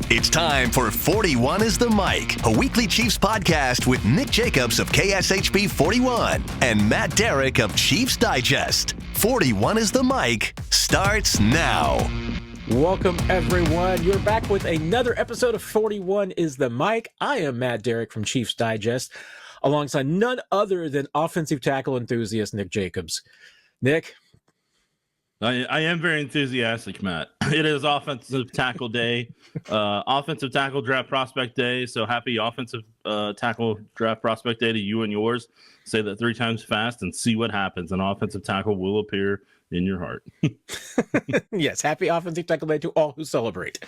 It's time for 41 is the Mic, a weekly Chiefs podcast with Nick Jacobs of KSHB 41 and Matt Derrick of Chiefs Digest. 41 is the Mic starts now. Welcome, everyone. You're back with another episode of 41 is the Mic. I am Matt Derrick from Chiefs Digest, alongside none other than offensive tackle enthusiast Nick Jacobs. Nick? I am very enthusiastic, Matt. It is offensive tackle day, offensive tackle draft prospect day. So happy offensive tackle draft prospect day to you and yours. Say that 3 times fast and see what happens. An offensive tackle will appear in your heart. Yes, happy offensive tackle day to all who celebrate.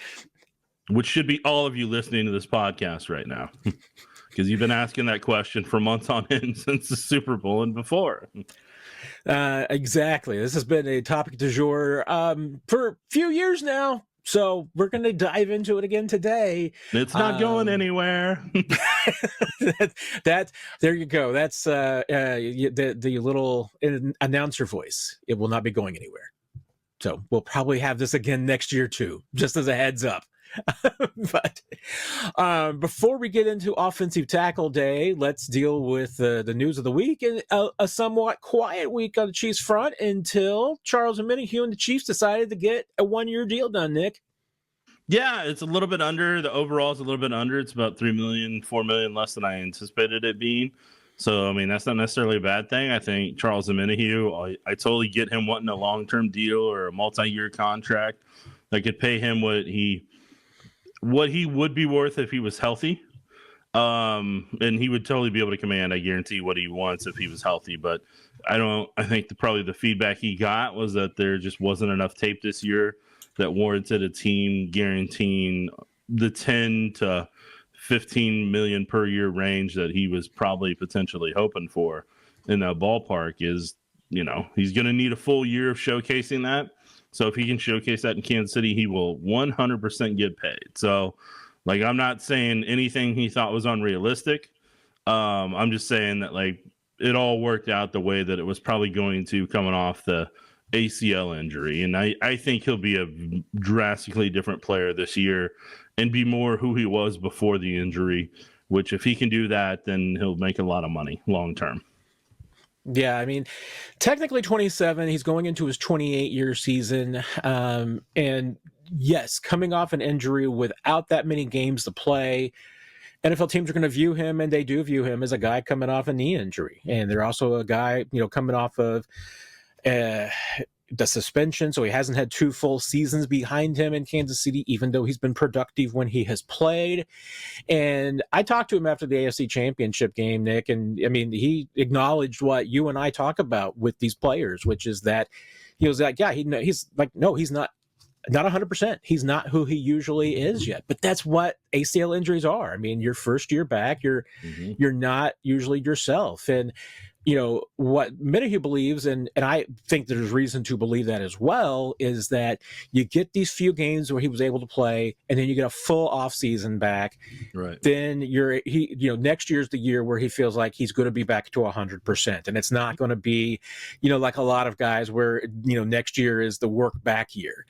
Which should be all of you listening to this podcast right now. Because you've been asking that question for months on end since the Super Bowl and before. Exactly. This has been a topic du jour for a few years now. So we're going to dive into it again today. It's not going anywhere. There you go. That's the little announcer voice. It will not be going anywhere. So we'll probably have this again next year too, just as a heads up. But before we get into offensive tackle day, let's deal with the news of the week and a somewhat quiet week on the Chiefs front until Charles Omenihu and the Chiefs decided to get a 1-year deal done, Nick. Yeah, it's a little bit under. The overall is a little bit under. It's about $3 million, $4 million less than I anticipated it being. So, I mean, that's not necessarily a bad thing. I think Charles Omenihu, I totally get him wanting a long-term deal or a multi-year contract that could pay him what he would be worth if he was healthy. And he would totally be able to command, I guarantee, what he wants if he was healthy. But I think probably the feedback he got was that there just wasn't enough tape this year that warranted a team guaranteeing the 10 to 15 million per year range that he was probably potentially hoping for in that ballpark. Is, he's going to need a full year of showcasing that. So if he can showcase that in Kansas City, he will 100% get paid. So, I'm not saying anything he thought was unrealistic. I'm just saying that, it all worked out the way that it was probably going to coming off the ACL injury. And I think he'll be a drastically different player this year and be more who he was before the injury, which if he can do that, then he'll make a lot of money long term. Yeah, I mean, technically 27. He's going into his 28-year season. And yes, coming off an injury without that many games to play, NFL teams are going to view him, and they do view him as a guy coming off a knee injury. And they're also a guy, coming off of the suspension, so he hasn't had 2 full seasons behind him in Kansas City, even though he's been productive when he has played. And I talked to him after the AFC Championship game, Nick, and I mean, he acknowledged what you and I talk about with these players, which is that he was like, yeah, he's like, no, he's not 100%. He's not who he usually is yet. But that's what ACL injuries are. I mean, your first year back, you're not usually yourself. And what Omenihu believes, and I think there's reason to believe that as well, is that you get these few games where he was able to play, and then you get a full off season back. Right. Then next year's the year where he feels like he's going to be back to 100%, and it's not going to be, like a lot of guys where next year is the work back year.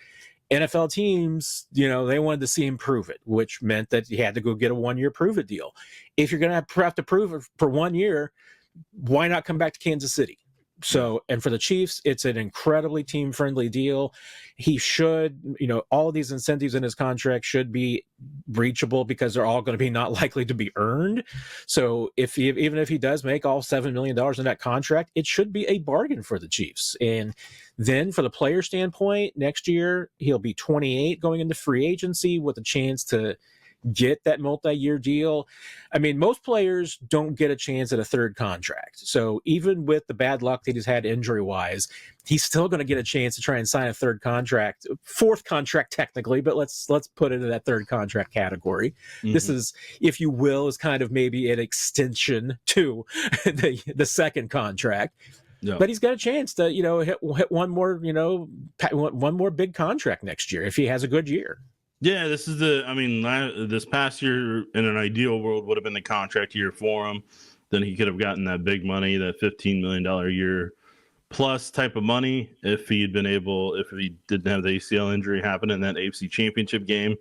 NFL teams, they wanted to see him prove it, which meant that he had to go get a 1-year prove it deal. If you're going to have to prove it for 1 year, why not come back to Kansas City? So, and for the Chiefs, it's an incredibly team-friendly deal. He should, all of these incentives in his contract should be reachable because they're all going to be not likely to be earned. So even if he does make all $7 million in that contract, it should be a bargain for the Chiefs. And then for the player standpoint, next year, he'll be 28 going into free agency with a chance to get that multi-year deal. I mean, most players don't get a chance at a third contract. So even with the bad luck that he's had injury-wise, he's still going to get a chance to try and sign a third contract, 4th contract technically, but let's put it in that third contract category. Mm-hmm. This is, if you will, is kind of maybe an extension to the 2nd contract. Yeah. But he's got a chance to, hit one more, one more big contract next year if he has a good year. Yeah, this past year in an ideal world would have been the contract year for him. Then he could have gotten that big money, that $15 million a year plus type of money if he didn't have the ACL injury happen in that AFC Championship game.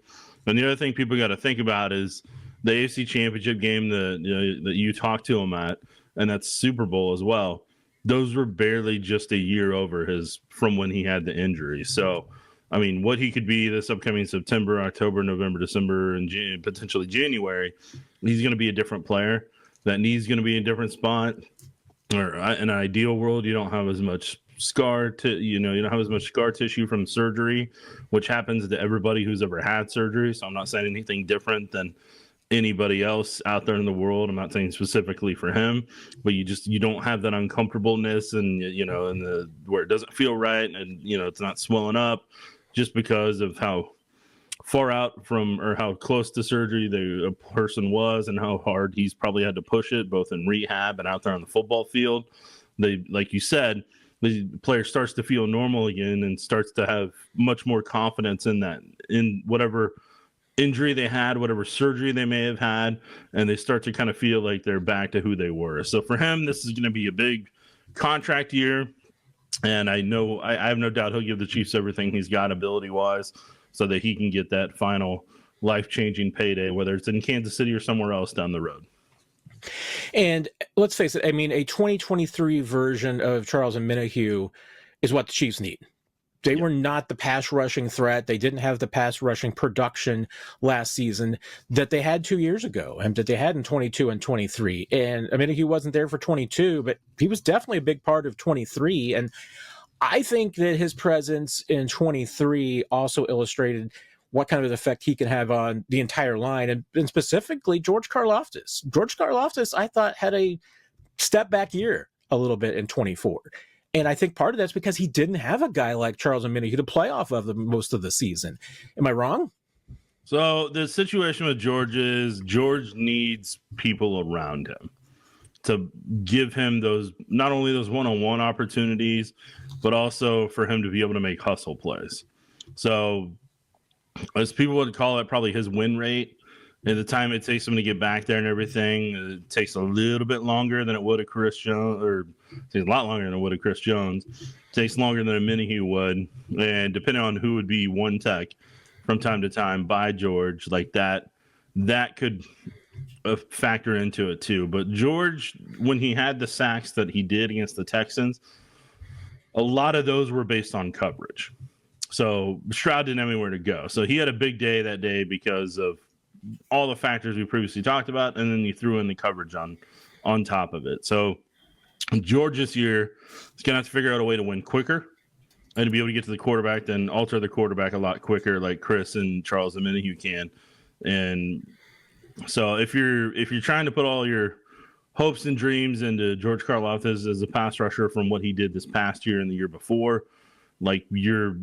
And the other thing people got to think about is the AFC Championship game that you talked to him at, and that's Super Bowl as well. Those were barely just a year over from when he had the injury. So, I mean, what he could be this upcoming September, October, November, December, and potentially January, he's going to be a different player. That knee's going to be in a different spot. Or in an ideal world, you don't have as much scar tissue from surgery, which happens to everybody who's ever had surgery. So I'm not saying anything different than anybody else out there in the world. I'm not saying specifically for him, but you don't have that uncomfortableness and where it doesn't feel right and it's not swelling up just because of how far out from or how close to surgery a person was and how hard he's probably had to push it both in rehab and out there on the football field. Like you said, the player starts to feel normal again and starts to have much more confidence in whatever injury they had, whatever surgery they may have had, and they start to kind of feel like they're back to who they were. So for him, this is going to be a big contract year, and I have no doubt he'll give the Chiefs everything he's got ability-wise so that he can get that final life-changing payday, whether it's in Kansas City or somewhere else down the road. And let's face it, I mean, a 2023 version of Charles Omenihu is what the Chiefs need. They were not the pass rushing threat. They didn't have the pass rushing production last season that they had 2 years ago and that they had in 22 and 23. And Omenihu wasn't there for 22, but he was definitely a big part of 23. And I think that his presence in 23 also illustrated what kind of effect he can have on the entire line, and specifically George Karlaftis. George Karlaftis, I thought, had a step back year a little bit in 24. And I think part of that's because he didn't have a guy like Charles Omenihu to play off of most of the season. Am I wrong? So the situation with George is George needs people around him to give him those, not only those one-on-one opportunities, but also for him to be able to make hustle plays. So as people would call it, probably his win rate and the time it takes him to get back there and everything, it takes a little bit longer than it would a Chris Jones, or it takes a lot longer than it would a Chris Jones. It takes longer than a Omenihu would. And depending on who would be one tech from time to time by George, like that could factor into it too. But George, when he had the sacks that he did against the Texans, a lot of those were based on coverage. So Stroud didn't have anywhere to go. So he had a big day that day because of all the factors we previously talked about, and then you threw in the coverage on top of it. So George this year is going to have to figure out a way to win quicker and to be able to get to the quarterback, then alter the quarterback a lot quicker, like Chris and Charles Omenihu can. And so if you're trying to put all your hopes and dreams into George Karlaftis as a pass rusher from what he did this past year and the year before, like you're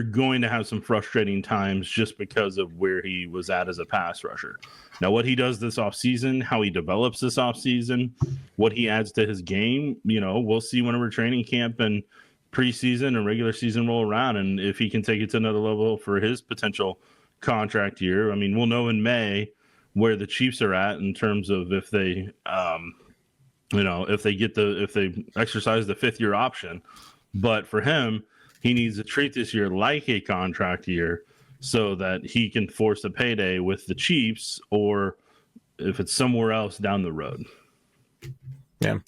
going to have some frustrating times just because of where he was at as a pass rusher. Now, what he does this offseason, how he develops this offseason, what he adds to his game, we'll see whenever training camp and preseason and regular season roll around, and if he can take it to another level for his potential contract year. I mean, we'll know in May where the Chiefs are at in terms of if they, if they exercise the fifth-year option. But for him, he needs to treat this year like a contract year so that he can force a payday with the Chiefs or if it's somewhere else down the road. Yeah,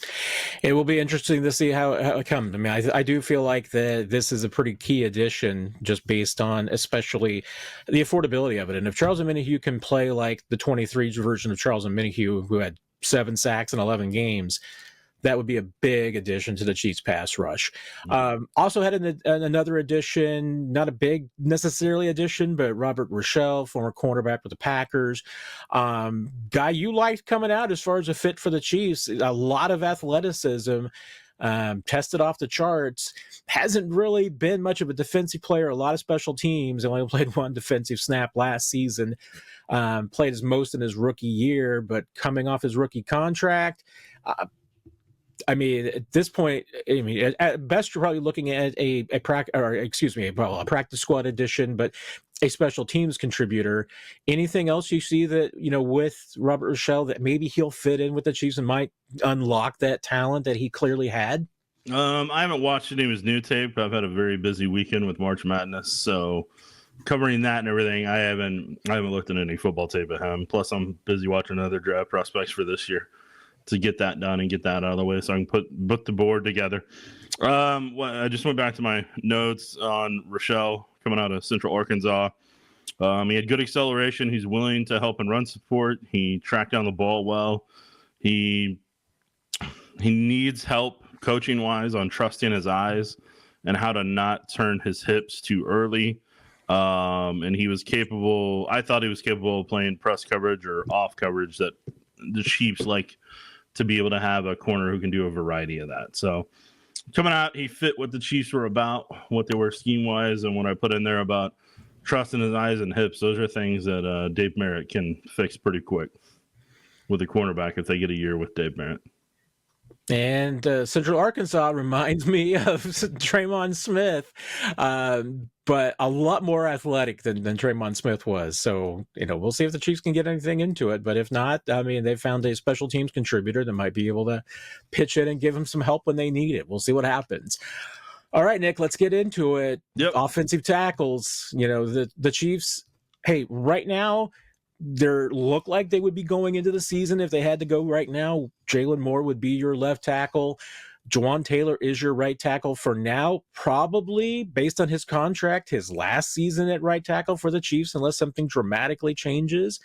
it will be interesting to see how it comes. I mean, I do feel like that this is a pretty key addition just based on especially the affordability of it. And if Charles Omenihu can play like the 23 version of Charles Omenihu, who had 7 sacks in 11 games, that would be a big addition to the Chiefs pass rush. Also had another addition, not a big necessarily addition, but Robert Rochelle, former cornerback with the Packers. Guy you liked coming out as far as a fit for the Chiefs. A lot of athleticism, tested off the charts. Hasn't really been much of a defensive player, a lot of special teams. Only played 1 defensive snap last season. Played his most in his rookie year, but coming off his rookie contract, I mean, at this point, I mean, at best, you're probably looking at a practice squad addition, but a special teams contributor. Anything else you see that, with Robert Rochelle that maybe he'll fit in with the Chiefs and might unlock that talent that he clearly had? I haven't watched any of his new tape. I've had a very busy weekend with March Madness, so covering that and everything, I haven't looked at any football tape of him. Plus, I'm busy watching other draft prospects for this year to get that done and get that out of the way so I can put the board together. I just went back to my notes on Rochelle coming out of Central Arkansas. He had good acceleration. He's willing to help in run support. He tracked down the ball well. He needs help coaching wise on trusting his eyes and how to not turn his hips too early. And he was capable. I thought he was capable of playing press coverage or off coverage that the Chiefs like to be able to have a corner who can do a variety of that. So coming out, he fit what the Chiefs were about, what they were scheme wise, and what I put in there about trusting his eyes and hips. Those are things that Dave Merritt can fix pretty quick with a cornerback if they get a year with Dave Merritt. And Central Arkansas reminds me of Tremon Smith, but a lot more athletic than Tremon Smith was. So, we'll see if the Chiefs can get anything into it. But if not, I mean, they found a special teams contributor that might be able to pitch in and give them some help when they need it. We'll see what happens. All right, Nick, let's get into it. Yep. Offensive tackles, the Chiefs, hey, right now, they look like they would be going into the season if they had to go right now. Jalen Moore would be your left tackle. Juwan Taylor is your right tackle for now, probably based on his contract, his last season at right tackle for the Chiefs, unless something dramatically changes.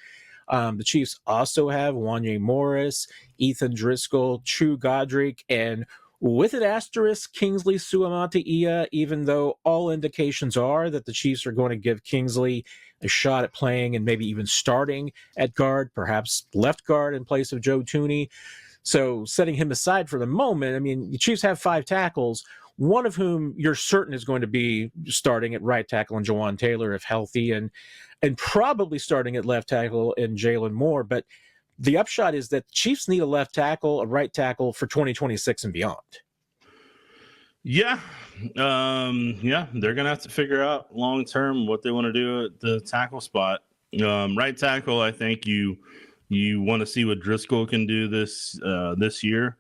The Chiefs also have Wanya Morris, Ethan Driscoll, Chu Godric, and with an asterisk, Kingsley Suamataia, even though all indications are that the Chiefs are going to give Kingsley a shot at playing and maybe even starting at guard, perhaps left guard in place of Joe Thuney. So setting him aside for the moment, I mean, the Chiefs have 5 tackles, one of whom you're certain is going to be starting at right tackle in Juwan Taylor if healthy, and probably starting at left tackle in Jalen Moore. But the upshot is that the Chiefs need a left tackle, a right tackle for 2026 and beyond. Yeah. They're going to have to figure out long-term what they want to do at the tackle spot. Right tackle, I think you want to see what Driscoll can do this year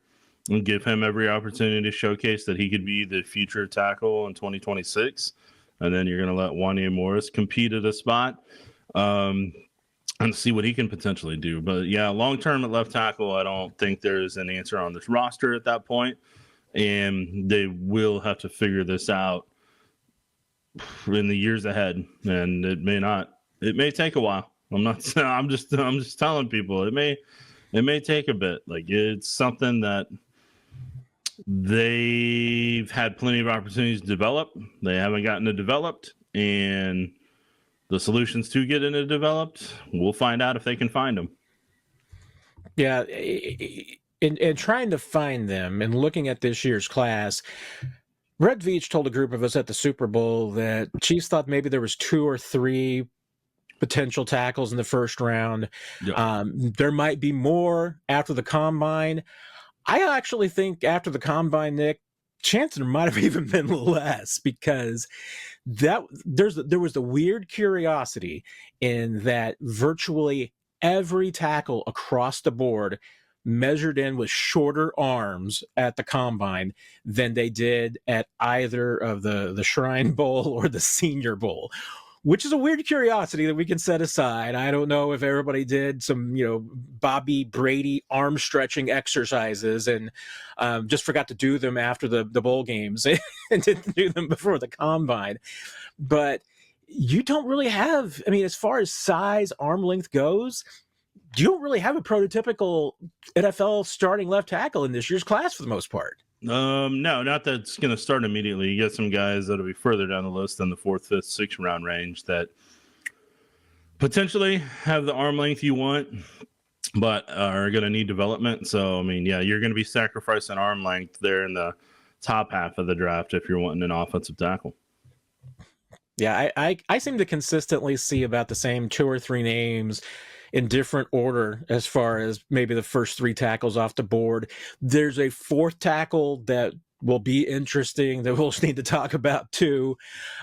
and give him every opportunity to showcase that he could be the future tackle in 2026. And then you're going to let Wanya Morris compete at a spot and see what he can potentially do. But, yeah, long-term at left tackle, I don't think there's an answer on this roster at that point. And they will have to figure this out in the years ahead. And it may take a while. I'm just telling people it may take a bit. Like, it's something that they've had plenty of opportunities to develop. They haven't gotten it developed, and the solutions to get it developed, we'll find out if they can find them. Yeah. In trying to find them and looking at this year's class, Red Veach told a group of us at the Super Bowl that Chiefs thought maybe there was 2 or 3 potential tackles in the first round. Yep. There might be more after the combine. I actually think after the combine, Nick, chances might have even been less, because there was the weird curiosity in that virtually every tackle across the board measured in with shorter arms at the combine than they did at either of the Shrine Bowl or the Senior Bowl, which is a weird curiosity that we can set aside. I don't know if everybody did some, Bobby Brady arm stretching exercises and just forgot to do them after the bowl games and didn't do them before the combine. But you don't really have, as far as size, arm length goes, you don't really have a prototypical NFL starting left tackle in this year's class for the most part. No, not that it's going to start immediately. You get some guys that'll be further down the list in the 4th, 5th, 6th round range that potentially have the arm length you want, but are going to need development. So, you're going to be sacrificing arm length there in the top half of the draft if you're wanting an offensive tackle. Yeah, I seem to consistently see about the same 2 or 3 names in different order as far as maybe the first 3 tackles off the board. There's a 4th tackle that will be interesting that we'll need to talk about too.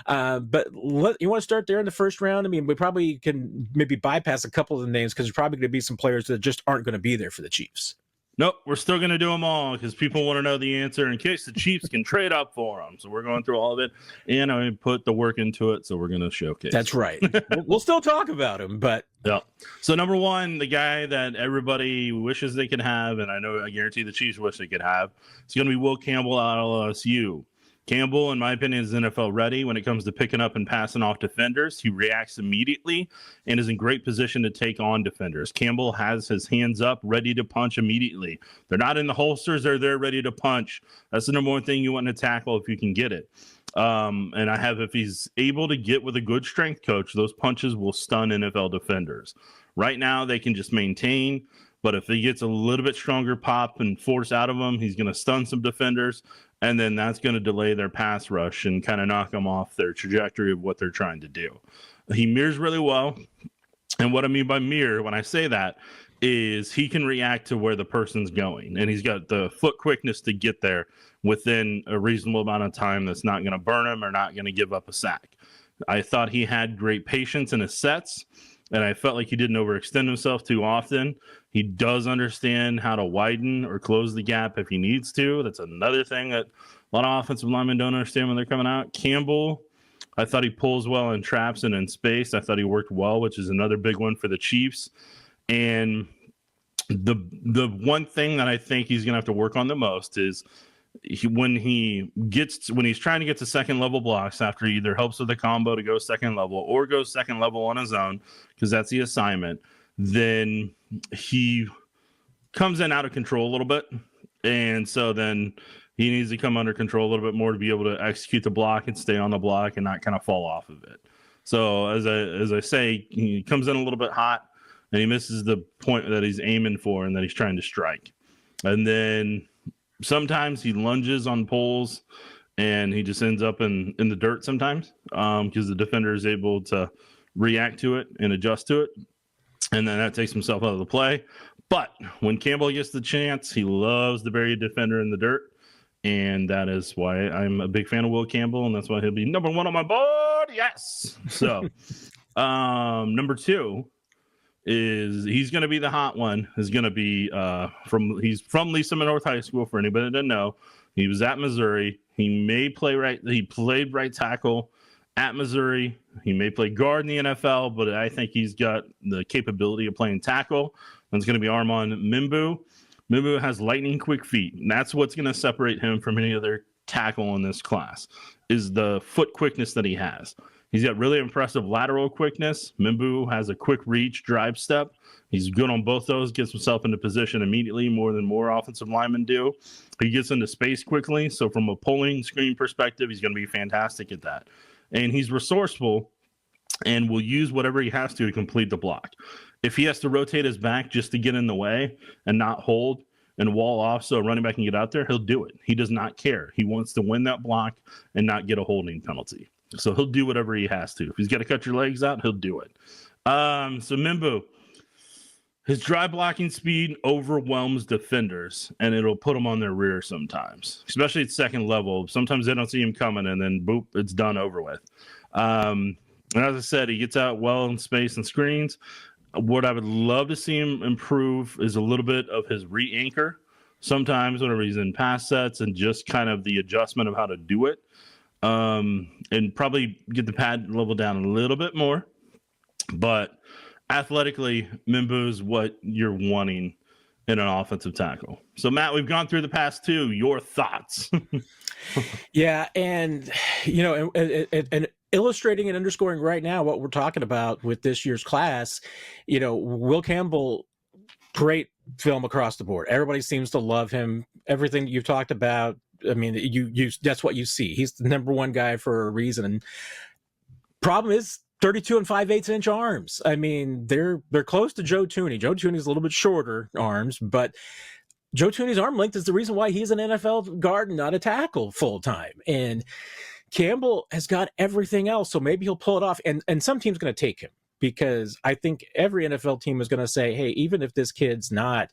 But you want to start there in the first round? We probably can maybe bypass a couple of the names because there's probably going to be some players that just aren't going to be there for the Chiefs. Nope, we're still going to do them all because people want to know the answer in case the Chiefs can trade up for them. So we're going through all of it, and I put the work into it, so we're going to showcase. That's right. We'll still talk about him, but yeah. So number one, the guy that everybody wishes they could have, and I guarantee the Chiefs wish they could have, it's going to be Will Campbell out of LSU. Campbell, in my opinion, is NFL ready when it comes to picking up and passing off defenders. He reacts immediately and is in great position to take on defenders. Campbell has his hands up, ready to punch immediately. They're not in the holsters. They're there ready to punch. That's the number one thing you want to tackle if you can get it. And if he's able to get with a good strength coach, those punches will stun NFL defenders. Right now, they can just maintain. But if he gets a little bit stronger pop and force out of them, he's going to stun some defenders. And then that's going to delay their pass rush and kind of knock them off their trajectory of what they're trying to do. He mirrors really well. And what I mean by mirror, when I say that, is he can react to where the person's going. And he's got the foot quickness to get there within a reasonable amount of time that's not going to burn him or not going to give up a sack. I thought he had great patience in his sets, and I felt like he didn't overextend himself too often. He does understand how to widen or close the gap if he needs to. That's another thing that a lot of offensive linemen don't understand when they're coming out. Campbell, I thought he pulls well in traps and in space. I thought he worked well, which is another big one for the Chiefs. And the one thing that I think he's going to have to work on the most is when he's trying to get to second level blocks after he either helps with the combo to go second level or goes second level on his own, because that's the assignment, then he comes in out of control a little bit. And so then he needs to come under control a little bit more to be able to execute the block and stay on the block and not kind of fall off of it. So as I say, he comes in a little bit hot and he misses the point that he's aiming for and that he's trying to strike. And then sometimes he lunges on pulls and he just ends up in the dirt sometimes because the defender is able to react to it and adjust to it. And then that takes himself out of the play. But when Campbell gets the chance, he loves to bury a defender in the dirt. And that is why I'm a big fan of Will Campbell. And that's why he'll be number one on my board. Yes. So number two is he's going to be the hot one. Is going to be he's from Lisa North High School. For anybody that doesn't know, he was at Missouri. He may play right. He played right tackle at Missouri. He may play guard in the NFL, but I think he's got the capability of playing tackle. And it's going to be Armand Membou. Membou has lightning quick feet, and that's what's going to separate him from any other tackle in this class, is the foot quickness that he has. He's got really impressive lateral quickness. Membou has a quick reach, drive step. He's good on both those, gets himself into position immediately more than more offensive linemen do. He gets into space quickly, so from a pulling screen perspective, he's going to be fantastic at that. And he's resourceful and will use whatever he has to complete the block. If he has to rotate his back just to get in the way and not hold and wall off so a running back can get out there, he'll do it. He does not care. He wants to win that block and not get a holding penalty. So he'll do whatever he has to. If he's got to cut your legs out, he'll do it. So Membou, his dry blocking speed overwhelms defenders, and it'll put them on their rear sometimes, especially at second level. Sometimes they don't see him coming, and then boop, it's done over with. And as I said, he gets out well in space and screens. What I would love to see him improve is a little bit of his re-anchor. Sometimes whenever he's in pass sets and just kind of the adjustment of how to do it. And probably get the pad level down a little bit more. But athletically, Membou is what you're wanting in an offensive tackle. So, Matt, we've gone through the past two. Your thoughts? Yeah, and, and illustrating and underscoring right now what we're talking about with this year's class, Will Campbell, great film across the board. Everybody seems to love him. Everything you've talked about, I mean, you that's what you see. He's the number one guy for a reason. And problem is 32 and 5/8 inch arms. I mean, they're close to Joe Thuney. Joe Thuney's a little bit shorter arms, but Joe Thuney's arm length is the reason why he's an NFL guard and not a tackle full time. And Campbell has got everything else, so maybe he'll pull it off. And some team's going to take him, because I think every NFL team is going to say, hey, even if this kid's not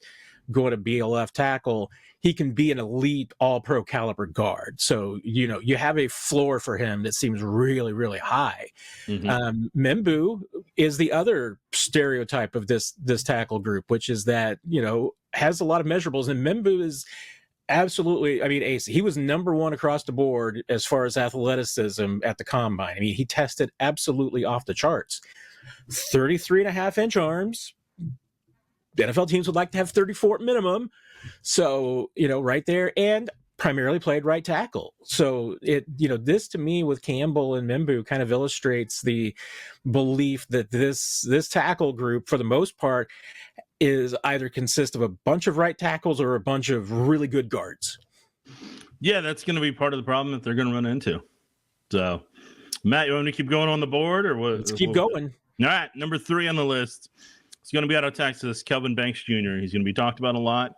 going to be a left tackle, he can be an elite all-pro caliber guard. So, you have a floor for him that seems really, really high. Mm-hmm. Membou is the other stereotype of this tackle group, which is that, has a lot of measurables, and Membou is absolutely, I mean, ace. He was number one across the board as far as athleticism at the combine. I mean, he tested absolutely off the charts. 33.5-inch arms. The NFL teams would like to have 34 minimum. So, right there. And primarily played right tackle. So this to me with Campbell and Membou kind of illustrates the belief that this tackle group, for the most part, is either consist of a bunch of right tackles or a bunch of really good guards. Yeah, that's going to be part of the problem that they're going to run into. So, Matt, you want me to keep going on the board, or what? Let's keep going. All right, number 3 on the list. It's going to be out of Texas, Kelvin Banks Jr. He's going to be talked about a lot.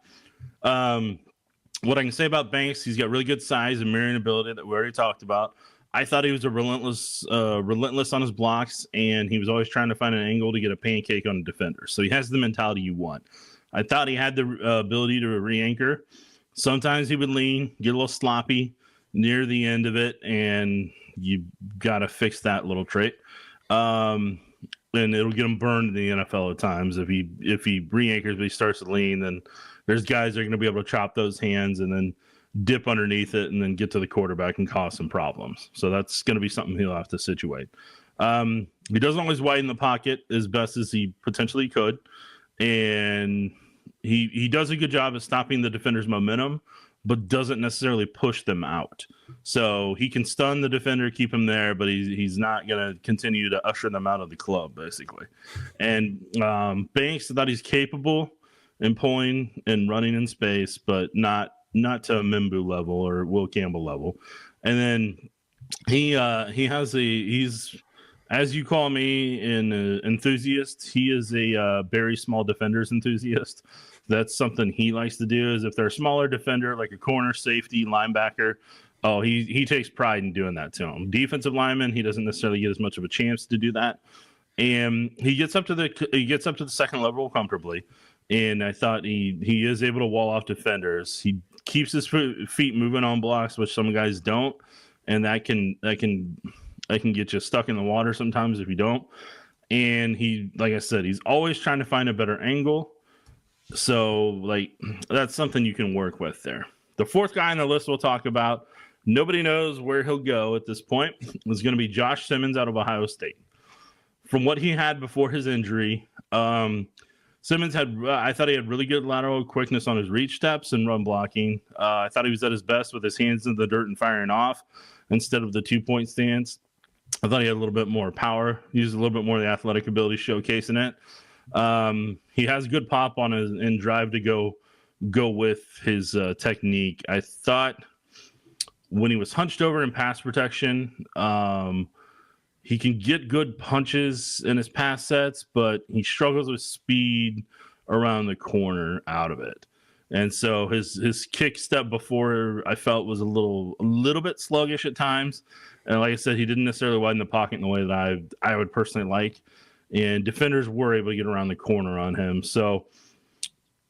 What I can say about Banks, he's got really good size and mirroring ability that we already talked about. I thought he was a relentless on his blocks, and he was always trying to find an angle to get a pancake on a defender. So he has the mentality you want. I thought he had the ability to re-anchor. Sometimes he would lean, get a little sloppy near the end of it, and you got to fix that little trait. And it'll get him burned in the NFL at times. If he re-anchors but he starts to lean, then there's guys that are going to be able to chop those hands and then dip underneath it and then get to the quarterback and cause some problems. So that's going to be something he'll have to situate. He doesn't always widen the pocket as best as he potentially could. And he does a good job of stopping the defender's momentum, but doesn't necessarily push them out. So he can stun the defender, keep him there, but he's not going to continue to usher them out of the club, basically. And Banks, I thought he's capable in pulling and running in space, but not to a Membou level or Will Campbell level. And then he's, as you call me, an enthusiast. He is a very small defenders enthusiast. That's something he likes to do, is if they're a smaller defender, like a corner, safety, linebacker, he takes pride in doing that to him. Defensive lineman, he doesn't necessarily get as much of a chance to do that. And he gets up to the second level comfortably. And I thought he is able to wall off defenders. He keeps his feet moving on blocks, which some guys don't, and that can get you stuck in the water sometimes if you don't. And he, like I said, he's always trying to find a better angle. So that's something you can work with there. The fourth guy on the list we'll talk about, nobody knows where he'll go at this point, is going to be Josh Simmons out of Ohio State. From what he had before his injury, Simmons I thought he had really good lateral quickness on his reach steps and run blocking. I thought he was at his best with his hands in the dirt and firing off instead of the 2-point stance. I thought he had a little bit more power, used a little bit more of the athletic ability showcasing it. He has good pop on his in drive to go with his technique. I thought when he was hunched over in pass protection, he can get good punches in his pass sets, but he struggles with speed around the corner out of it. And so his kick step before, I felt, was a little bit sluggish at times. And like I said, he didn't necessarily widen the pocket in the way that I would personally like. And defenders were able to get around the corner on him. So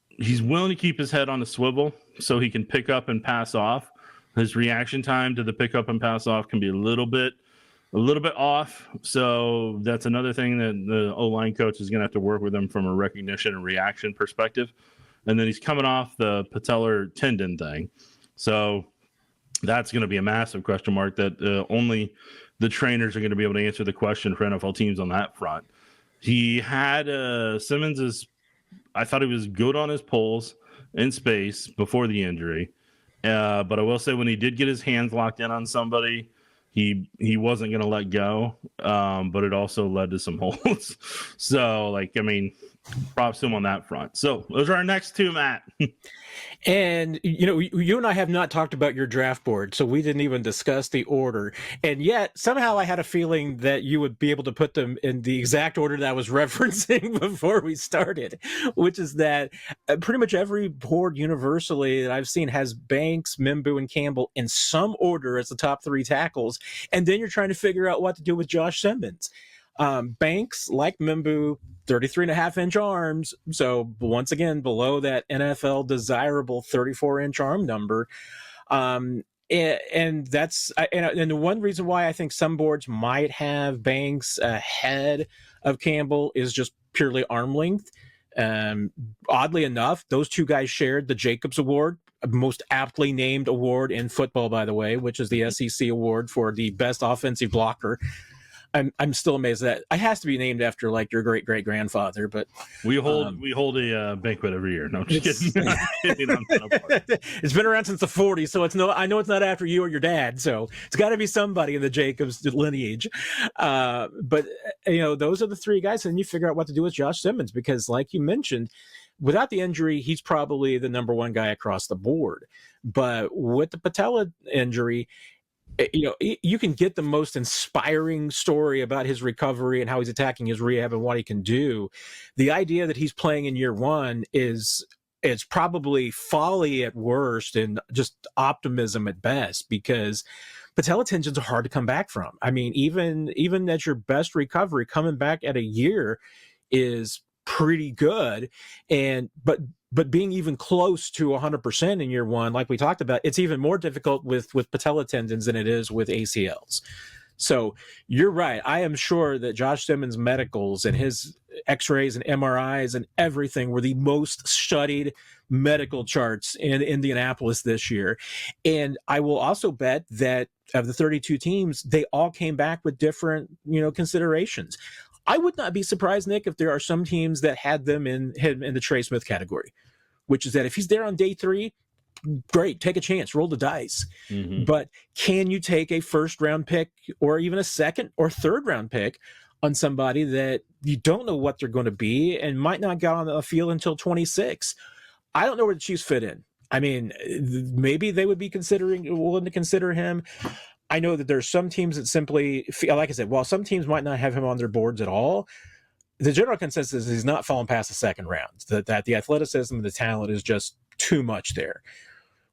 he's willing to keep his head on a swivel so he can pick up and pass off. His reaction time to the pick up and pass off can be a little bit off. So that's another thing that the O-line coach is going to have to work with him from a recognition and reaction perspective. And then he's coming off the patellar tendon thing. So that's going to be a massive question mark that only the trainers are going to be able to answer the question for NFL teams on that front. He had Simmons I thought he was good on his pulls in space before the injury. But I will say when he did get his hands locked in on somebody, he wasn't going to let go, but it also led to some holes. So, props to him on that front. So those are our next two, Matt. And, you and I have not talked about your draft board, so we didn't even discuss the order. And yet, somehow I had a feeling that you would be able to put them in the exact order that I was referencing before we started, which is that pretty much every board universally that I've seen has Banks, Membou, and Campbell in some order as the top 3 tackles. And then you're trying to figure out what to do with Josh Simmons. Banks, like Membou, 33.5-inch arms. So once again, below that NFL desirable 34-inch arm number. And that's and the one reason why I think some boards might have Banks ahead of Campbell is just purely arm length. Oddly enough, those two guys shared the Jacobs Award, most aptly named award in football, by the way, which is the SEC award for the best offensive blocker. I'm still amazed that it has to be named after like your great great grandfather, but we hold a banquet every year. No, I'm just kidding. It's been around since the 40s, so I know it's not after you or your dad, so it's got to be somebody in the Jacobs lineage. But those are the three guys, and you figure out what to do with Josh Simmons, because like you mentioned, without the injury, he's probably the number one guy across the board. But with the patella injury, you can get the most inspiring story about his recovery and how he's attacking his rehab and what he can do. The idea that he's playing in year one it's probably folly at worst and just optimism at best, because patella tendons are hard to come back from. I mean, even at your best recovery, coming back at a year is pretty good. But being even close to 100% in year one, like we talked about, it's even more difficult with patella tendons than it is with ACLs. So you're right. I am sure that Josh Simmons' medicals and his x-rays and MRIs and everything were the most studied medical charts in Indianapolis this year. And I will also bet that of the 32 teams, they all came back with different, considerations. I would not be surprised, Nick, if there are some teams that had them in the Trey Smith category, which is that if he's there on day 3, great, take a chance, roll the dice. Mm-hmm. But can you take a first-round pick or even a second or third-round pick on somebody that you don't know what they're going to be and might not get on the field until 26? I don't know where the Chiefs fit in. I mean, maybe they would be willing to consider him. I know that there's some teams that simply feel, like I said, while some teams might not have him on their boards at all, the general consensus is he's not falling past the second round, that the athleticism and the talent is just too much there,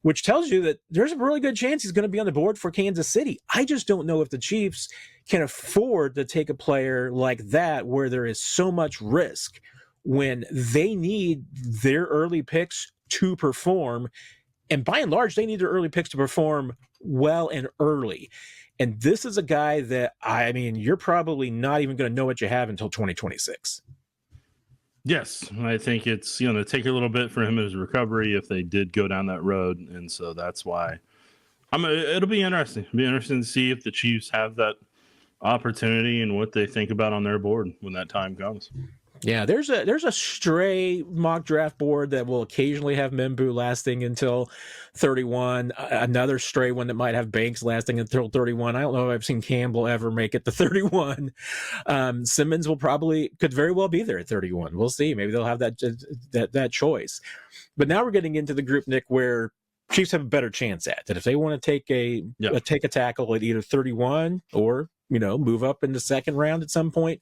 which tells you that there's a really good chance he's going to be on the board for Kansas City. I just don't know if the Chiefs can afford to take a player like that where there is so much risk when they need their early picks to perform. And by and large, they need their early picks to perform well and early. And this is a guy that, you're probably not even going to know what you have until 2026. Yes, I think it's, to take a little bit for him in his recovery if they did go down that road. And so that's why it'll be interesting. It'll be interesting to see if the Chiefs have that opportunity and what they think about on their board when that time comes. Yeah, there's a stray mock draft board that will occasionally have Membou lasting until 31. Another stray one that might have Banks lasting until 31. I don't know if I've seen Campbell ever make it to 31. Simmons could very well be there at 31. We'll see. Maybe they'll have that choice. But now we're getting into the group, Nick, where Chiefs have a better chance at that. If they want to take a tackle at either 31 or move up in the second round at some point,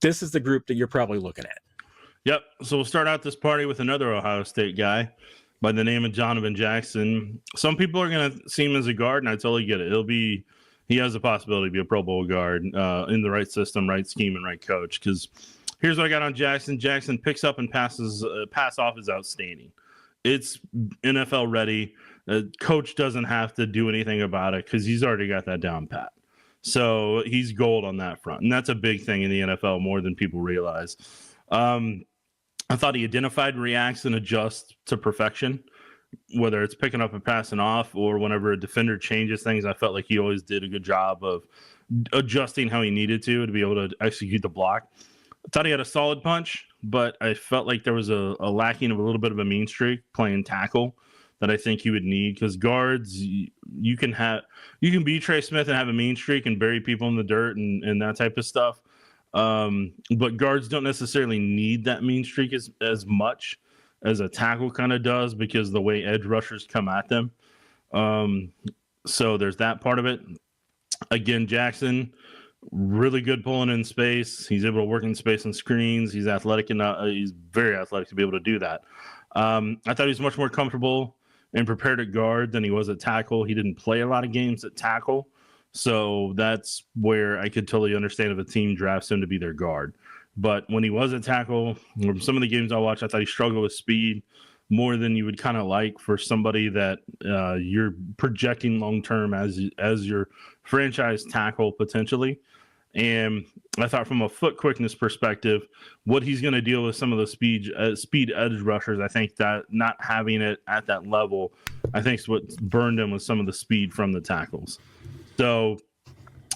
this is the group that you're probably looking at. Yep. So we'll start out this party with another Ohio State guy by the name of Donovan Jackson. Some people are going to see him as a guard, and I totally get it. He has the possibility to be a Pro Bowl guard in the right system, right scheme, and right coach. Because here's what I got on Jackson. Jackson picks up and passes. Pass off is outstanding. It's NFL ready. Coach doesn't have to do anything about it because he's already got that down pat. So he's gold on that front. And that's a big thing in the NFL more than people realize. I thought he identified, reacts, and adjusts to perfection, whether it's picking up and passing off or whenever a defender changes things. I felt like he always did a good job of adjusting how he needed to be able to execute the block. I thought he had a solid punch, but I felt like there was a lacking of a little bit of a mean streak playing tackle that I think you would need, because guards, you can be Trey Smith and have a mean streak and bury people in the dirt and that type of stuff. But guards don't necessarily need that mean streak as much as a tackle kind of does, because the way edge rushers come at them. So there's that part of it. Again, Jackson, really good pulling in space. He's able to work in space and screens. He's athletic and he's very athletic to be able to do that. I thought he was much more comfortable and prepared at guard than he was at tackle. He didn't play a lot of games at tackle. So that's where I could totally understand if a team drafts him to be their guard. But when he was at tackle, from some of the games I watched, I thought he struggled with speed more than you would kind of like for somebody that you're projecting long-term as your franchise tackle potentially. And I thought from a foot quickness perspective, what he's going to deal with some of the speed edge rushers, I think that not having it at that level, I think is what burned him with some of the speed from the tackles. So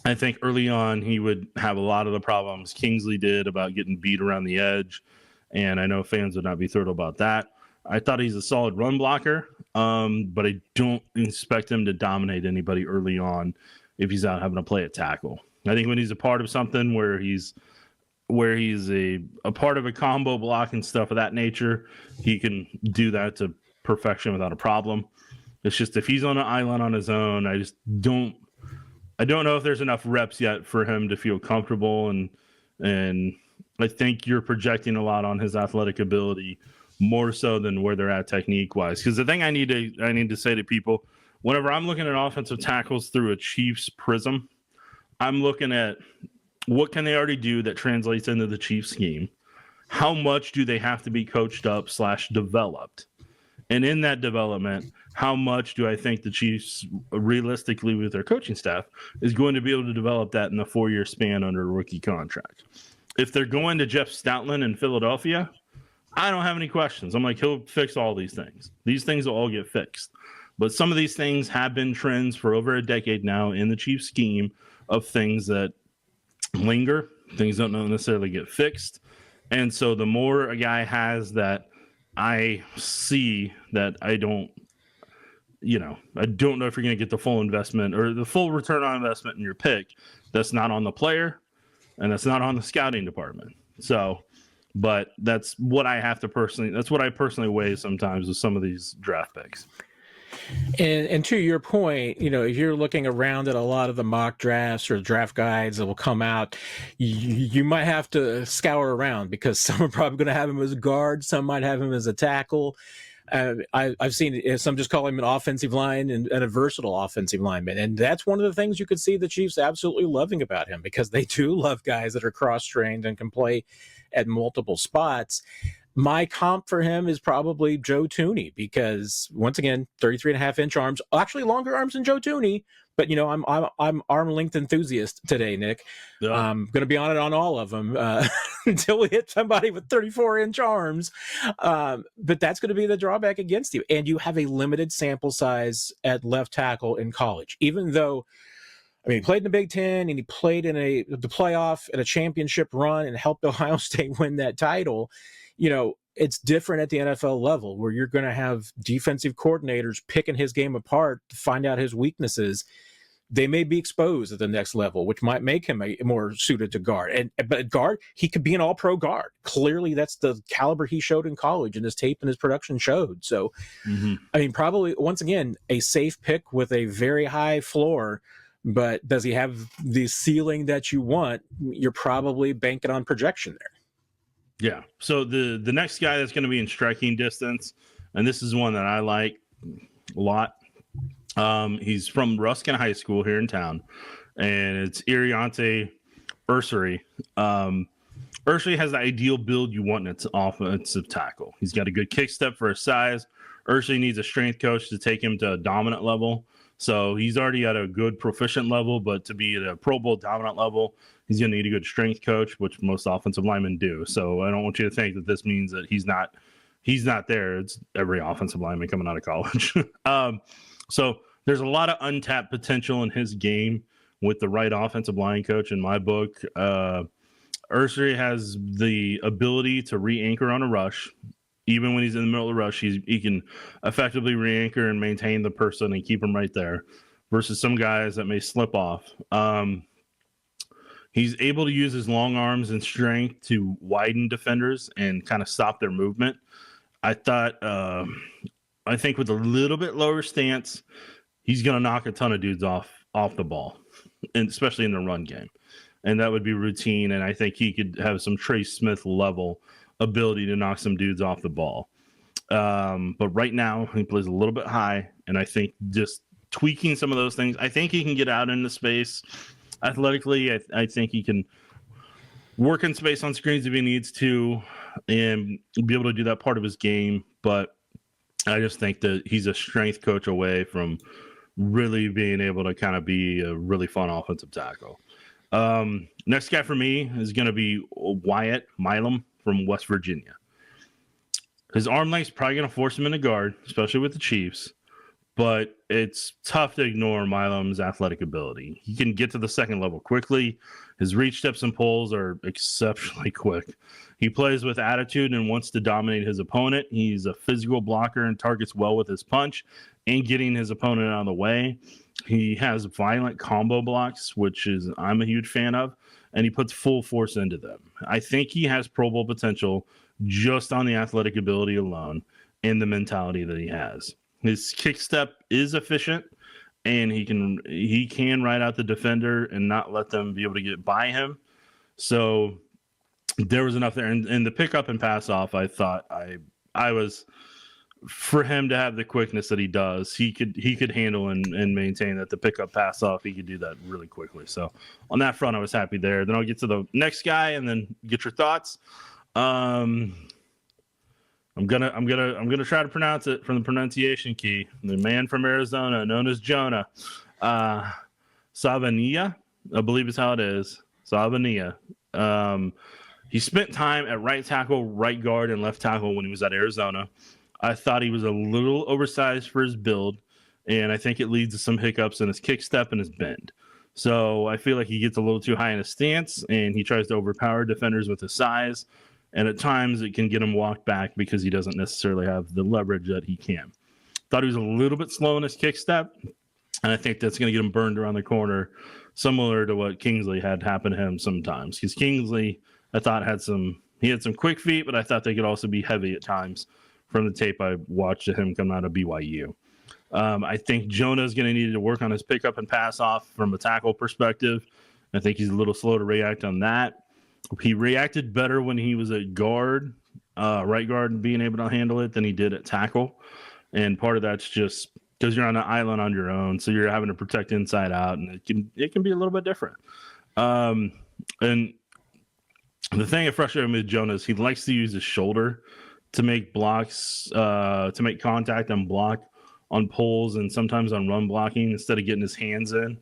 I think early on he would have a lot of the problems Kingsley did about getting beat around the edge. And I know fans would not be thrilled about that. I thought he's a solid run blocker, but I don't expect him to dominate anybody early on if he's out having to play a tackle. I think when he's a part of something where he's a part of a combo block and stuff of that nature, he can do that to perfection without a problem. It's just if he's on an island on his own, I don't know if there's enough reps yet for him to feel comfortable, and I think you're projecting a lot on his athletic ability more so than where they're at technique wise. Because the thing I need to say to people, whenever I'm looking at offensive tackles through a Chiefs prism, I'm looking at what can they already do that translates into the Chiefs scheme. How much do they have to be coached up / developed? And in that development, how much do I think the Chiefs, realistically with their coaching staff, is going to be able to develop that in a 4-year span under a rookie contract? If they're going to Jeff Stoutland in Philadelphia, I don't have any questions. I'm like, he'll fix all these things. These things will all get fixed. But some of these things have been trends for over a decade now in the Chiefs scheme of things that linger, things don't necessarily get fixed. And so the more a guy has that I see that I don't know if you're going to get the full investment or the full return on investment in your pick. That's not on the player and that's not on the scouting department. So, but that's what I personally weigh sometimes with some of these draft picks. And to your point, if you're looking around at a lot of the mock drafts or draft guides that will come out, you might have to scour around because some are probably going to have him as a guard, some might have him as a tackle. I've seen some just call him an offensive line and a versatile offensive lineman. And that's one of the things you could see the Chiefs absolutely loving about him because they do love guys that are cross-trained and can play at multiple spots. My comp for him is probably Joe Thuney because, once again, 33.5-inch arms, actually longer arms than Joe Thuney. But I'm arm length enthusiast today, Nick. Yeah. I'm going to be on it on all of them until we hit somebody with 34-inch arms. But that's going to be the drawback against you. And you have a limited sample size at left tackle in college, even though. He played in the Big Ten and he played in the playoff and a championship run and helped Ohio State win that title. It's different at the NFL level where you're going to have defensive coordinators picking his game apart to find out his weaknesses. They may be exposed at the next level, which might make him more suited to guard. But at guard, he could be an all-pro guard. Clearly, that's the caliber he showed in college, and his tape and his production showed. So, probably, once again, a safe pick with a very high floor. But does he have the ceiling that you want? You're probably banking on projection there. Yeah. So the next guy that's going to be in striking distance, and this is one that I like a lot. He's from Ruskin High School here in town, and it's Aireontae Ersery. Ersery has the ideal build you want in its offensive tackle. He's got a good kick step for his size. Ersery needs a strength coach to take him to a dominant level. So he's already at a good proficient level, but to be at a Pro Bowl dominant level, he's going to need a good strength coach, which most offensive linemen do. So I don't want you to think that this means that he's not there. It's every offensive lineman coming out of college. So there's a lot of untapped potential in his game with the right offensive line coach in my book. Ersery has the ability to re-anchor on a rush. Even when he's in the middle of the rush, he can effectively re-anchor and maintain the person and keep him right there versus some guys that may slip off. He's able to use his long arms and strength to widen defenders and kind of stop their movement. I think with a little bit lower stance, he's going to knock a ton of dudes off the ball, and especially in the run game. And that would be routine, and I think he could have some Trace Smith level ability to knock some dudes off the ball. But right now he plays a little bit high, and I think just tweaking some of those things, I think he can get out into space athletically. I think he can work in space on screens if he needs to and be able to do that part of his game. But I just think that he's a strength coach away from really being able to kind of be a really fun offensive tackle. Next guy for me is going to be Wyatt Milum from West Virginia. His arm length's probably going to force him into guard, especially with the Chiefs. But it's tough to ignore Milum's athletic ability. He can get to the second level quickly. His reach, steps, and pulls are exceptionally quick. He plays with attitude and wants to dominate his opponent. He's a physical blocker and targets well with his punch and getting his opponent out of the way. He has violent combo blocks, which is I'm a huge fan of, and he puts full force into them. I think he has Pro Bowl potential just on the athletic ability alone and the mentality that he has. His kick step is efficient, and he can ride out the defender and not let them be able to get by him. So there was enough there. And the pickup and pass off, I thought I was for him to have the quickness that he does. He could handle and maintain that. The pickup pass off, he could do that really quickly. So on that front, I was happy there. Then I'll get to the next guy and then get your thoughts. I'm gonna try to pronounce it from the pronunciation key. The man from Arizona, known as Jonah, Savaiinaea, I believe is how it is. Savaiinaea. He spent time at right tackle, right guard, and left tackle when he was at Arizona. I thought he was a little oversized for his build, and I think it leads to some hiccups in his kick step and his bend. So I feel like he gets a little too high in his stance, and he tries to overpower defenders with his size. And at times it can get him walked back because he doesn't necessarily have the leverage that he can. Thought he was a little bit slow in his kick step, and I think that's going to get him burned around the corner, similar to what Kingsley had happen to him sometimes. Because Kingsley, I thought, had some quick feet, but I thought they could also be heavy at times from the tape I watched of him come out of BYU. I think Jonah is going to need to work on his pickup and pass off from a tackle perspective. I think he's a little slow to react on that. He reacted better when he was at guard, right guard, and being able to handle it than he did at tackle. And part of that's just because you're on an island on your own, so you're having to protect inside out, and it can be a little bit different. And the thing that frustrated me with Jonah is he likes to use his shoulder to make blocks, to make contact and block on pulls and sometimes on run blocking instead of getting his hands in.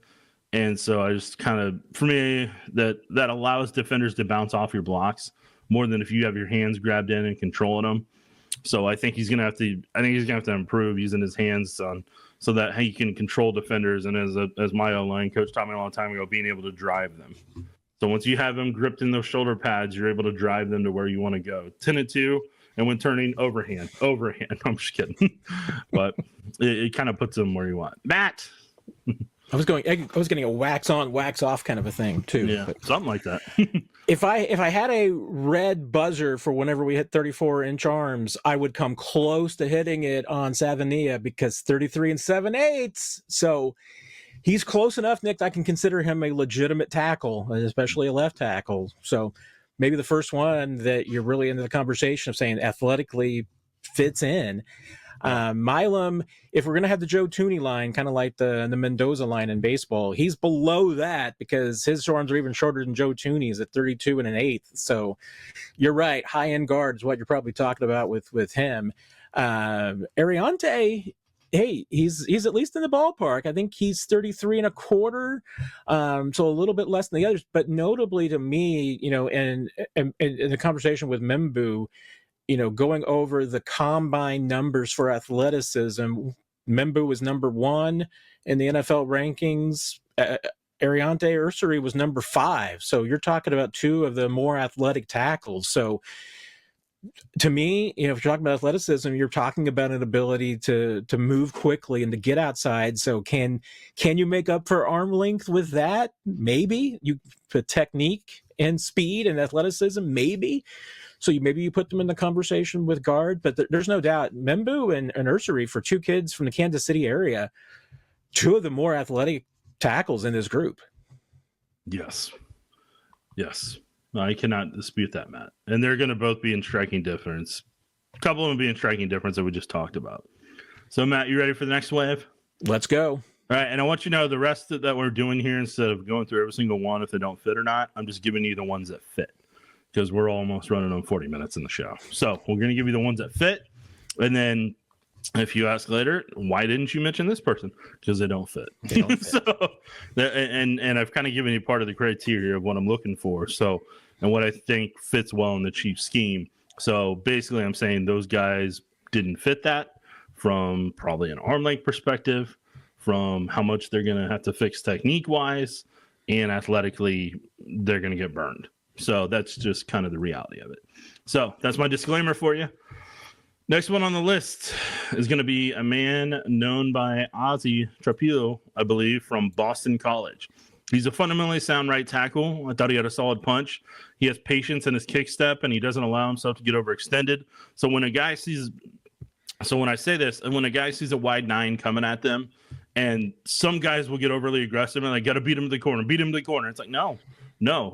And so I just kind of, for me, that allows defenders to bounce off your blocks more than if you have your hands grabbed in and controlling them. So I think he's gonna have to improve using his hands so that he can control defenders. And as my O-line coach taught me a long time ago, being able to drive them. So once you have them gripped in those shoulder pads, you're able to drive them to where you want to go. 10-2, and when turning overhand. I'm just kidding, but it kind of puts them where you want. Matt. I was getting a wax on, wax off kind of a thing too. Yeah, but something like that. If I had a red buzzer for whenever we hit 34-inch arms, I would come close to hitting it on Savaiinaea because 33 7/8. So he's close enough, Nick. I can consider him a legitimate tackle, especially a left tackle. So maybe the first one that you're really into the conversation of saying athletically fits in. Milum, if we're going to have the Joe Tooney line, kind of like the Mendoza line in baseball, he's below that because his arms are even shorter than Joe Tooney's at 32 1/8. So you're right. High-end guard is what you're probably talking about with him. Aireontae, hey, he's at least in the ballpark. I think he's 33 1/4, so a little bit less than the others. But notably to me, in the conversation with Membou, going over the combine numbers for athleticism, Membou was number 1 in the NFL rankings. Aireontae Ersery was number 5. So you're talking about 2 of the more athletic tackles. So to me, if you're talking about athleticism, you're talking about an ability to move quickly and to get outside. So can you make up for arm length with that? Maybe. The technique and speed and athleticism, maybe. So maybe you put them in the conversation with guard, but there's no doubt Membou and Ersery, for 2 kids from the Kansas City area, 2 of the more athletic tackles in this group. Yes. No, I cannot dispute that, Matt. And they're going to both be in striking difference. A couple of them will be in striking difference that we just talked about. So, Matt, you ready for the next wave? Let's go. All right, and I want you to know the rest that we're doing here, instead of going through every single one if they don't fit or not, I'm just giving you the ones that fit, because we're almost running on 40 minutes in the show. So we're going to give you the ones that fit, and then If you ask later, why didn't you mention this person? Because they don't fit. They don't fit. So, and I've kind of given you part of the criteria of what I'm looking for. So, and what I think fits well in the Chiefs scheme. So basically, I'm saying those guys didn't fit that from probably an arm length perspective, from how much they're going to have to fix technique wise, and athletically, they're going to get burned. So that's just kind of the reality of it. So that's my disclaimer for you. Next one on the list is going to be a man known by Ozzy Trapilo, I believe, from Boston College. He's a fundamentally sound right tackle. I thought he had a solid punch. He has patience in his kick step, and he doesn't allow himself to get overextended. So when I say this, when a guy sees a wide 9 coming at them, and some guys will get overly aggressive and like, got to beat him to the corner, It's like, no,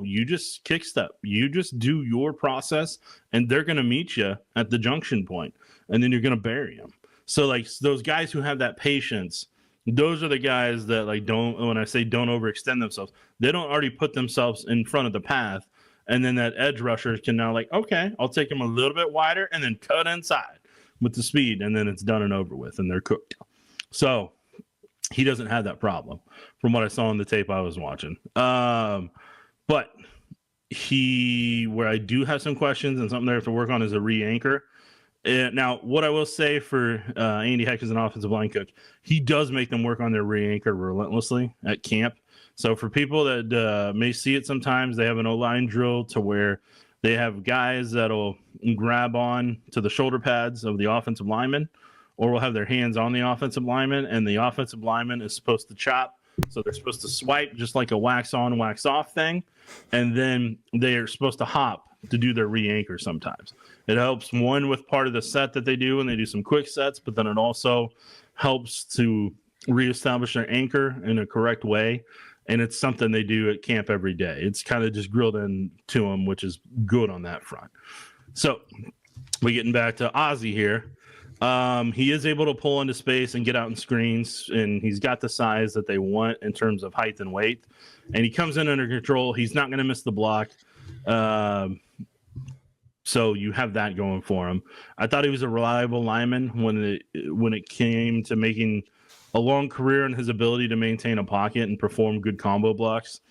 you just kick step. You just do your process, and they're going to meet you at the junction point, and then you're going to bury them. So like those guys who have that patience, those are the guys that like when I say don't overextend themselves, they don't already put themselves in front of the path. And then that edge rusher can now like, okay, I'll take him a little bit wider and then cut inside with the speed. And then it's done and over with and they're cooked. So he doesn't have that problem from what I saw on the tape I was watching. But where I do have some questions and something there to work on is a re-anchor. Now, what I will say for Andy Heck as an offensive line coach, he does make them work on their re-anchor relentlessly at camp. So for people that may see it sometimes, they have an O-line drill to where they have guys that'll grab on to the shoulder pads of the offensive lineman, or will have their hands on the offensive lineman, and the offensive lineman is supposed to chop. So they're supposed to swipe just like a wax on, wax off thing, and then they are supposed to hop to do their re-anchor sometimes. It helps, one, with part of the set that they do, and they do some quick sets, but then it also helps to reestablish their anchor in a correct way, and it's something they do at camp every day. It's kind of just grilled into them, which is good on that front. So we're getting back to Ozzy here. He is able to pull into space and get out in screens, and he's got the size that they want in terms of height and weight, and he comes in under control. He's not going to miss the block. So you have that going for him. I thought he was a reliable lineman when it came to making a long career and his ability to maintain a pocket and perform good combo blocks.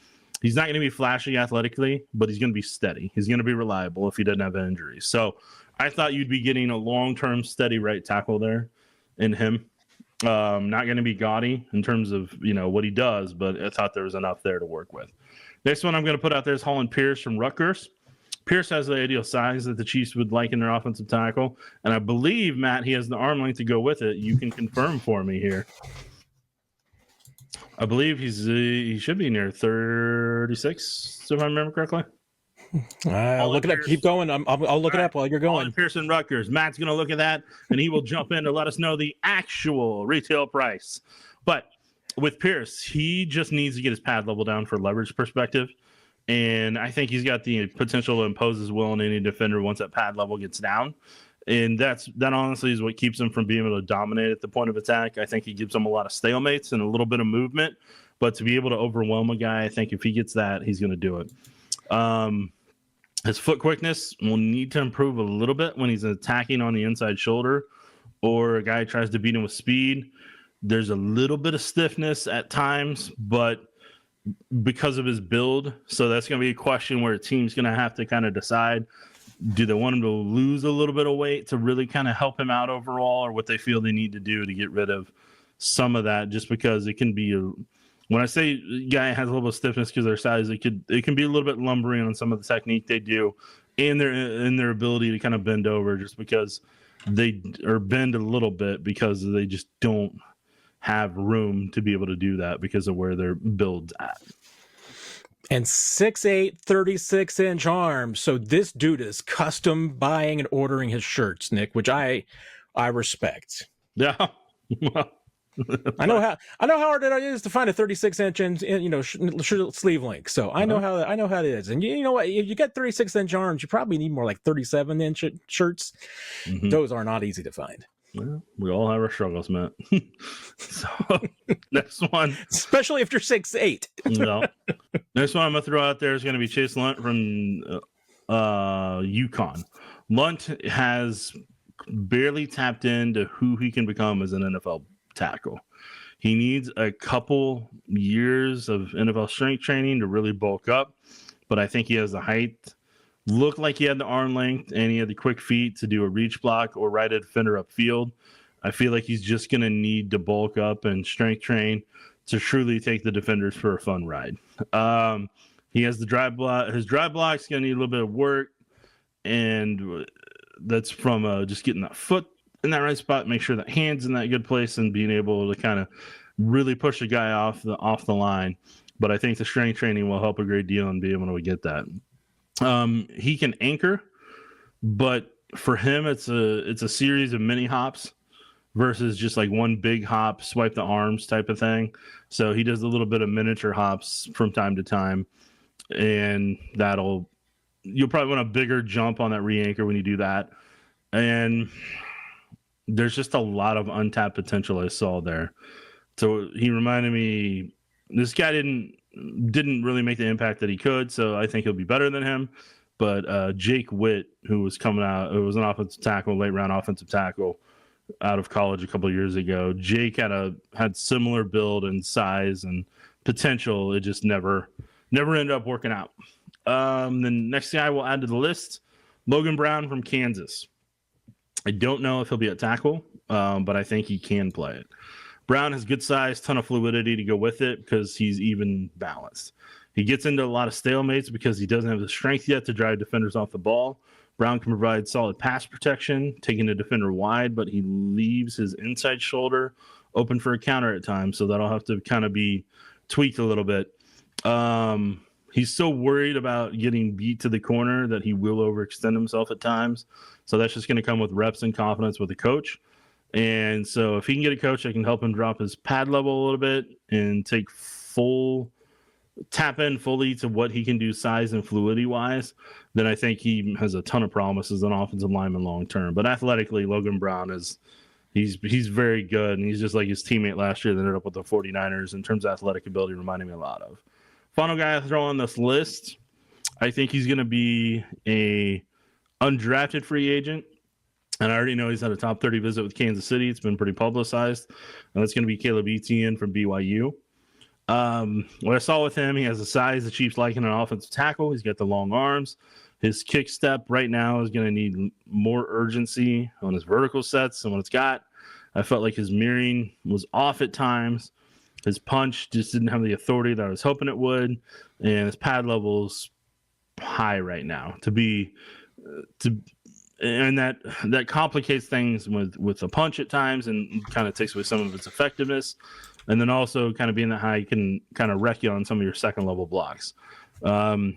He's not going to be flashy athletically, but he's going to be steady. He's going to be reliable if he doesn't have injuries. So I thought you'd be getting a long-term steady right tackle there in him. Not going to be gaudy in terms of what he does, but I thought there was enough there to work with. Next one I'm going to put out there is Hollin from Rutgers. Pierce has the ideal size that the Chiefs would like in their offensive tackle, and I believe, Matt, he has the arm length to go with it. You can confirm for me here. I believe he should be near 36, if I remember correctly. I'll look it up. Keep going. I'll look it up while you're going. Pearson Rutgers. Matt's going to look at that, and he will jump in to let us know the actual retail price. But with Pierce, he just needs to get his pad level down for leverage perspective. And I think he's got the potential to impose his will on any defender once that pad level gets down. And that honestly is what keeps him from being able to dominate at the point of attack. I think he gives him a lot of stalemates and a little bit of movement. But to be able to overwhelm a guy, I think if he gets that, he's going to do it. His foot quickness will need to improve a little bit when he's attacking on the inside shoulder or a guy tries to beat him with speed. There's a little bit of stiffness at times, but because of his build. So that's going to be a question where a team's going to have to kind of decide, do they want him to lose a little bit of weight to really kind of help him out overall, or what they feel they need to do to get rid of some of that, just because it can be when I say guy has a little bit of stiffness because of their size, it can be a little bit lumbering on some of the technique they do and their ability to kind of bend over, just because they bend a little bit because they just don't have room to be able to do that because of where their build's at. And 6'8", 36-inch arms. So this dude is custom buying and ordering his shirts, Nick, which I respect. Yeah. I know how hard it is to find a 36-inch sleeve length. So I know how it is. And you know what? If you get 36-inch arms, you probably need more like 37-inch shirts. Mm-hmm. Those are not easy to find. Well, we all have our struggles, Matt. So next one, especially if you're 6'8". No. Next one I'm gonna throw out there is going to be Chase Lunt from UConn. Lunt has barely tapped into who he can become as an NFL tackle. He needs a couple years of NFL strength training to really bulk up, but I think he has the height. Looked like he had the arm length and he had the quick feet to do a reach block or ride a defender upfield. I feel like he's just going to need to bulk up and strength train to truly take the defenders for a fun ride. He has the drive block. His drive block's going to need a little bit of work, and that's from just getting that foot in that right spot, make sure that hand's in that good place, and being able to kind of really push a guy off the line. But I think the strength training will help a great deal and be able to get that. He can anchor, but for him, it's a series of mini hops versus just like one big hop, swipe the arms type of thing. So he does a little bit of miniature hops from time to time, and you'll probably want a bigger jump on that re-anchor when you do that. And there's just a lot of untapped potential I saw there. So he reminded me, this guy didn't really make the impact that he could, so I think he'll be better than him. But Jake Witt, who was coming out, who was an offensive tackle, late round offensive tackle out of college a couple of years ago. Jake had similar build and size and potential. It just never ended up working out. The next guy we'll add to the list, Logan Brown from Kansas. I don't know if he'll be at tackle, but I think he can play it. Brown has good size, ton of fluidity to go with it because he's even balanced. He gets into a lot of stalemates because he doesn't have the strength yet to drive defenders off the ball. Brown can provide solid pass protection, taking the defender wide, but he leaves his inside shoulder open for a counter at times, so that'll have to kind of be tweaked a little bit. He's so worried about getting beat to the corner that he will overextend himself at times. So that's just going to come with reps and confidence with the coach. And so if he can get a coach that can help him drop his pad level a little bit and tap in fully to what he can do size and fluidity wise, then I think he has a ton of promise as an offensive lineman long term. But athletically, Logan Brown he's very good, and he's just like his teammate last year that ended up with the 49ers in terms of athletic ability, reminding me a lot of. Final guy I throw on this list, I think he's going to be a undrafted free agent. And I already know he's had a top 30 visit with Kansas City. It's been pretty publicized. And that's going to be Caleb Etienne from BYU. What I saw with him, he has the size the Chiefs like in an offensive tackle. He's got the long arms. His kick step right now is going to need more urgency on his vertical sets than what it's got. I felt like his mirroring was off at times. His punch just didn't have the authority that I was hoping it would. And his pad level's high right now and that complicates things with the punch at times and kind of takes away some of its effectiveness. And then also kind of being that high can kind of wreck you on some of your second level blocks. Then,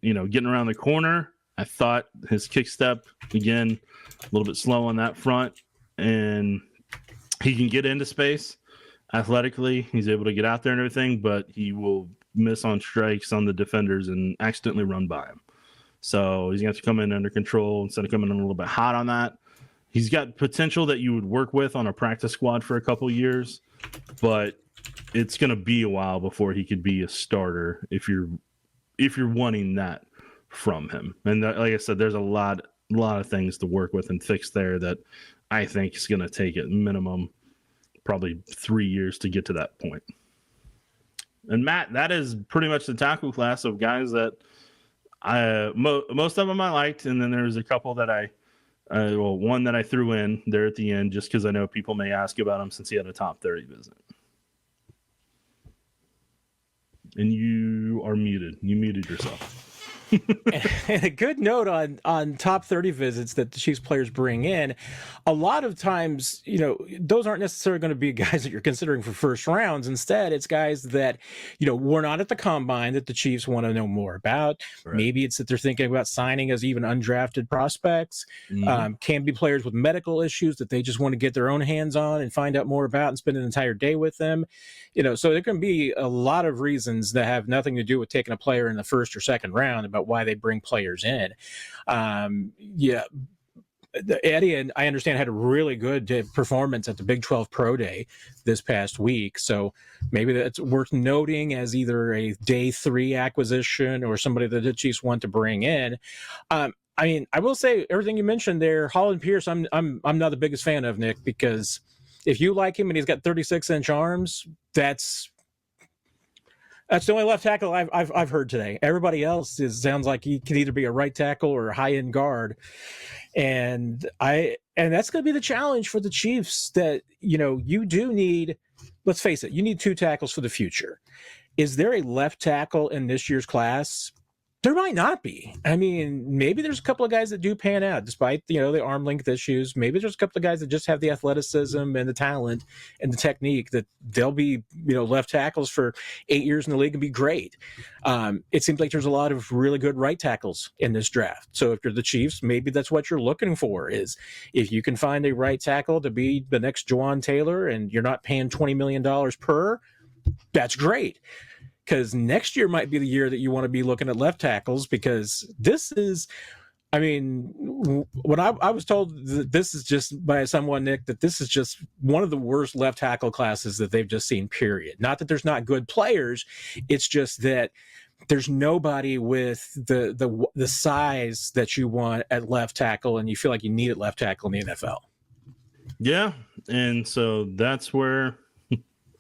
getting around the corner, I thought his kick step, again, a little bit slow on that front, and he can get into space athletically. He's able to get out there and everything, but he will miss on strikes on the defenders and accidentally run by him. So he's going to have to come in under control instead of coming in a little bit hot on that. He's got potential that you would work with on a practice squad for a couple years, but it's going to be a while before he could be a starter if you're wanting that from him. And that, like I said, there's a lot of things to work with and fix there that I think is going to take at minimum probably 3 years to get to that point. And Matt, that is pretty much the tackle class of guys that most of them I liked, and then there's a couple that one that I threw in there at the end just because I know people may ask about him since he had a top 30 visit. And you are muted. You muted yourself. And a good note on top 30 visits that the Chiefs players bring in, a lot of times, those aren't necessarily going to be guys that you're considering for first rounds. Instead, it's guys that, were not at the combine that the Chiefs want to know more about. Right. Maybe it's that they're thinking about signing as even undrafted prospects. Mm-hmm. Can be players with medical issues that they just want to get their own hands on and find out more about and spend an entire day with them. So there can be a lot of reasons that have nothing to do with taking a player in the first or second round about why they bring players in. Etienne, I understand, had a really good performance at the Big 12 Pro Day this past week. So maybe that's worth noting as either a day 3 acquisition or somebody that the Chiefs want to bring in. I mean, I will say everything you mentioned there, Hollin Pierce, I'm not the biggest fan of, Nick, because if you like him and he's got 36-inch arms, that's the only left tackle I've heard today. Everybody else sounds like he can either be a right tackle or a high end guard, and that's going to be the challenge for the Chiefs. That you do need. Let's face it, you need 2 tackles for the future. Is there a left tackle in this year's class? There might not be. I mean, maybe there's a couple of guys that do pan out despite, the arm length issues. Maybe there's a couple of guys that just have the athleticism and the talent and the technique that they'll be, left tackles for 8 years in the league and be great. It seems like there's a lot of really good right tackles in this draft. So if you're the Chiefs, maybe that's what you're looking for, is if you can find a right tackle to be the next Juwan Taylor and you're not paying $20 million per, that's great. Because next year might be the year that you want to be looking at left tackles, because this is, I mean, when I was told that this is just by someone, Nick, that this is just one of the worst left tackle classes that they've just seen, period. Not that there's not good players. It's just that there's nobody with the size that you want at left tackle, and you feel like you need at left tackle in the NFL. Yeah, and so that's where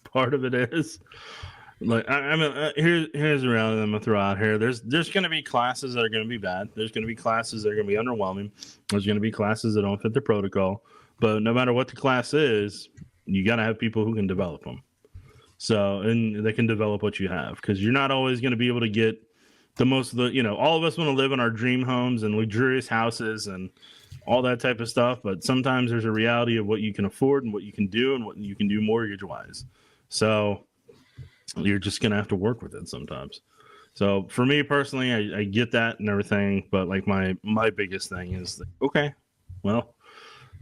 part of it is. Like, I mean, here's a reality I'm gonna throw out here. There's going to be classes that are going to be bad. There's going to be classes that are going to be underwhelming. There's going to be classes that don't fit the protocol. But no matter what the class is, you got to have people who can develop them. So, and they can develop what you have, because you're not always going to be able to get the most of the. All of us want to live in our dream homes and luxurious houses and all that type of stuff. But sometimes there's a reality of what you can afford and what you can do and what you can do mortgage wise. So you're just going to have to work with it sometimes. So for me personally, I get that and everything, but like my biggest thing is that, okay, well,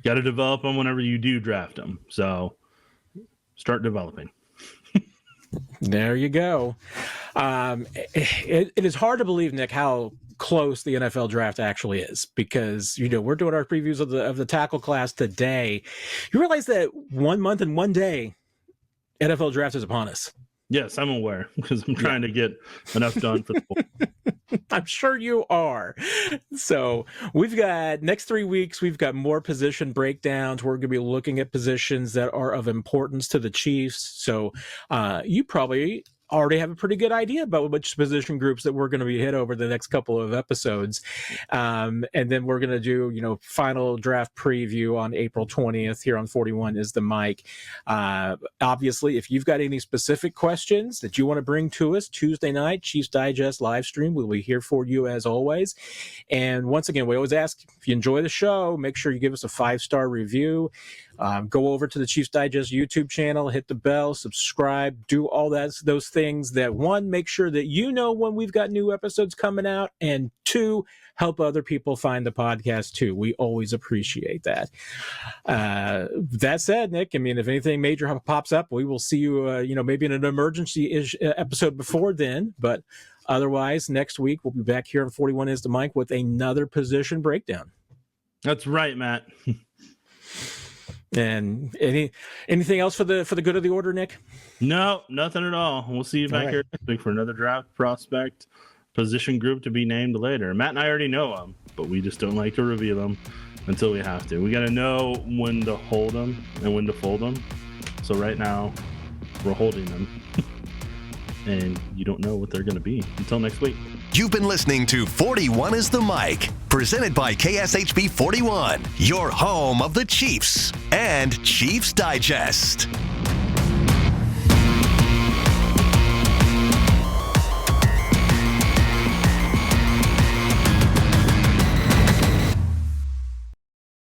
got to develop them whenever you do draft them. So start developing. There you go. It is hard to believe, Nick, how close the NFL draft actually is, because we're doing our previews of the tackle class today. You realize that 1 month and 1 day NFL draft is upon us. Yes, I'm aware, because I'm trying to get enough done for the bowl. I'm sure you are. So we've got next 3 weeks, we've got more position breakdowns. We're going to be looking at positions that are of importance to the Chiefs. So you probably already have a pretty good idea about which position groups that we're going to be hit over the next couple of episodes. And then we're going to do, final draft preview on April 20th here on 41 is the mic. Obviously, if you've got any specific questions that you want to bring to us Tuesday night, Chiefs Digest live stream, we'll be here for you as always. And once again, we always ask, if you enjoy the show, make sure you give us a 5-star review. Go over to the Chiefs Digest YouTube channel, hit the bell, subscribe, do all those things that, 1, make sure that when we've got new episodes coming out, and 2, help other people find the podcast too. We always appreciate that. That said, Nick, I mean, if anything major pops up, we will see you, maybe in an emergency episode before then, but otherwise next week we'll be back here on 41 is the mic with another position breakdown. That's right, Matt. And anything else for the good of the order, Nick? No, nothing at all. We'll see you back here next week for another draft prospect position group to be named later. Matt and I already know them, but we just don't like to reveal them until we have to. We got to know when to hold them and when to fold them. So right now, we're holding them, and you don't know what they're going to be until next week. You've been listening to 41 is the Mic, presented by KSHB 41, your home of the Chiefs and Chiefs Digest.